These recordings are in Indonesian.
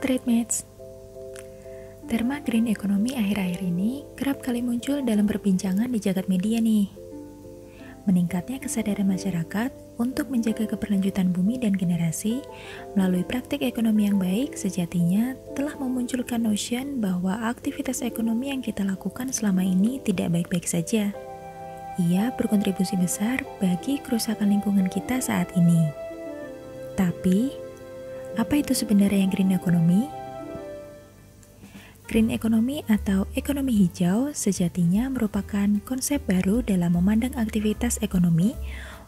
Trademates. Terma green economy akhir-akhir ini kerap kali muncul dalam perbincangan di jagat media nih. Meningkatnya kesadaran masyarakat untuk menjaga keberlanjutan bumi dan generasi melalui praktik ekonomi yang baik sejatinya telah memunculkan notion bahwa aktivitas ekonomi yang kita lakukan selama ini tidak baik-baik saja. Ia berkontribusi besar bagi kerusakan lingkungan kita saat ini. Tapi, apa itu sebenarnya green economy? Green economy atau ekonomi hijau sejatinya merupakan konsep baru dalam memandang aktivitas ekonomi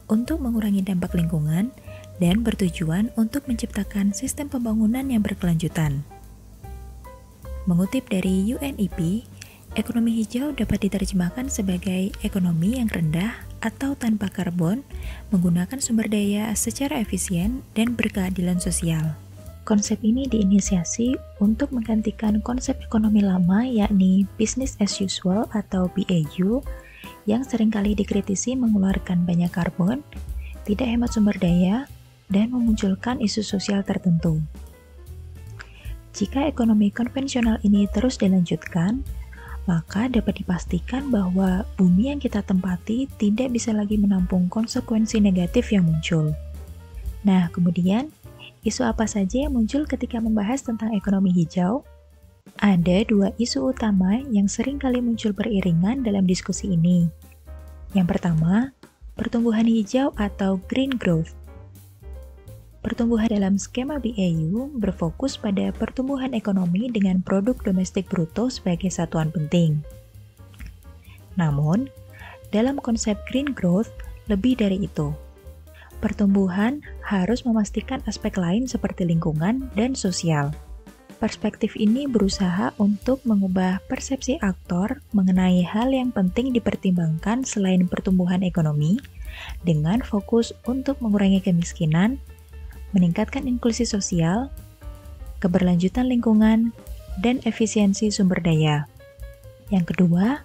untuk mengurangi dampak lingkungan dan bertujuan untuk menciptakan sistem pembangunan yang berkelanjutan. Mengutip dari UNEP, ekonomi hijau dapat diterjemahkan sebagai ekonomi yang rendah atau tanpa karbon, menggunakan sumber daya secara efisien dan berkeadilan sosial. Konsep ini diinisiasi untuk menggantikan konsep ekonomi lama yakni business as usual atau BAU yang seringkali dikritisi mengeluarkan banyak karbon, tidak hemat sumber daya, dan memunculkan isu sosial tertentu. Jika ekonomi konvensional ini terus dilanjutkan, maka dapat dipastikan bahwa bumi yang kita tempati tidak bisa lagi menampung konsekuensi negatif yang muncul. Nah, kemudian, isu apa saja yang muncul ketika membahas tentang ekonomi hijau? Ada dua isu utama yang sering kali muncul beriringan dalam diskusi ini. Yang pertama, pertumbuhan hijau atau green growth. Pertumbuhan dalam skema BAU berfokus pada pertumbuhan ekonomi dengan produk domestik bruto sebagai satuan penting. Namun, dalam konsep green growth, lebih dari itu. Pertumbuhan harus memastikan aspek lain seperti lingkungan dan sosial. Perspektif ini berusaha untuk mengubah persepsi aktor mengenai hal yang penting dipertimbangkan selain pertumbuhan ekonomi, dengan fokus untuk mengurangi kemiskinan, meningkatkan inklusi sosial, keberlanjutan lingkungan, dan efisiensi sumber daya. Yang kedua,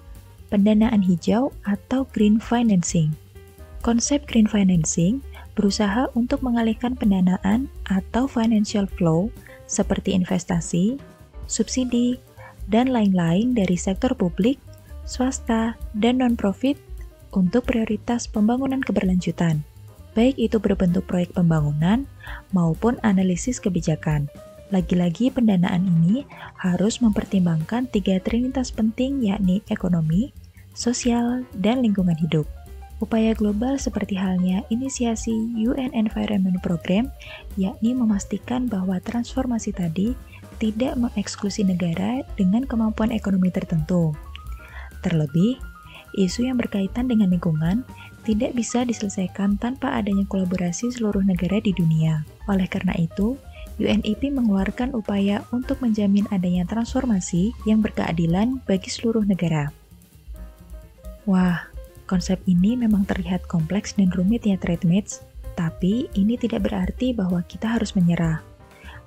pendanaan hijau atau green financing. Konsep green financing berusaha untuk mengalihkan pendanaan atau financial flow seperti investasi, subsidi, dan lain-lain dari sektor publik, swasta, dan non-profit untuk prioritas pembangunan keberlanjutan, baik itu berbentuk proyek pembangunan maupun analisis kebijakan. Lagi-lagi pendanaan ini harus mempertimbangkan tiga trinitas penting yakni ekonomi, sosial, dan lingkungan hidup. Upaya global seperti halnya inisiasi UN Environment Program, yakni memastikan bahwa transformasi tadi tidak mengeksklusi negara dengan kemampuan ekonomi tertentu. Terlebih, isu yang berkaitan dengan lingkungan tidak bisa diselesaikan tanpa adanya kolaborasi seluruh negara di dunia. Oleh karena itu, UNEP mengeluarkan upaya untuk menjamin adanya transformasi yang berkeadilan bagi seluruh negara. Wah, konsep ini memang terlihat kompleks dan rumit ya Trademates, tapi ini tidak berarti bahwa kita harus menyerah.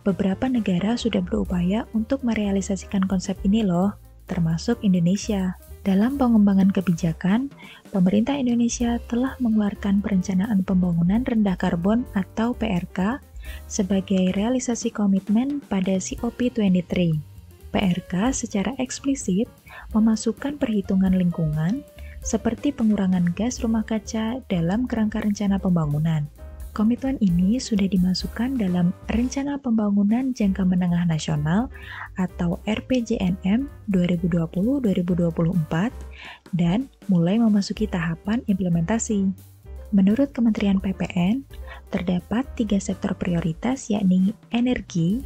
Beberapa negara sudah berupaya untuk merealisasikan konsep ini loh, termasuk Indonesia. Dalam pengembangan kebijakan, pemerintah Indonesia telah mengeluarkan Perencanaan Pembangunan Rendah Karbon atau PRK sebagai realisasi komitmen pada COP23. PRK secara eksplisit memasukkan perhitungan lingkungan seperti pengurangan gas rumah kaca dalam kerangka rencana pembangunan. Komitmen ini sudah dimasukkan dalam Rencana Pembangunan Jangka Menengah Nasional atau RPJMN 2020-2024 dan mulai memasuki tahapan implementasi. Menurut Kementerian PPN, terdapat 3 sektor prioritas yakni energi,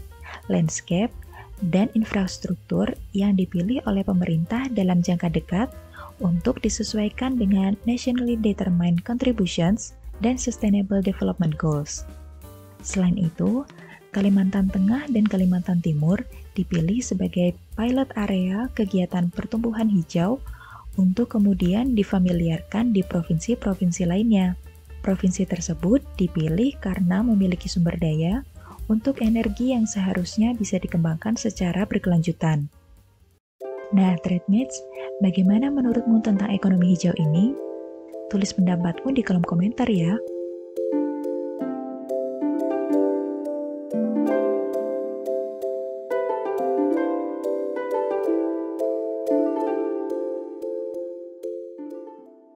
landscape, dan infrastruktur yang dipilih oleh pemerintah dalam jangka dekat untuk disesuaikan dengan Nationally Determined Contributions dan Sustainable Development Goals. Selain itu, Kalimantan Tengah dan Kalimantan Timur dipilih sebagai pilot area kegiatan pertumbuhan hijau untuk kemudian difamiliarkan di provinsi-provinsi lainnya. Provinsi tersebut dipilih karena memiliki sumber daya untuk energi yang seharusnya bisa dikembangkan secara berkelanjutan. Nah, Trademates, bagaimana menurutmu tentang ekonomi hijau ini? Tulis pendapatmu di kolom komentar ya.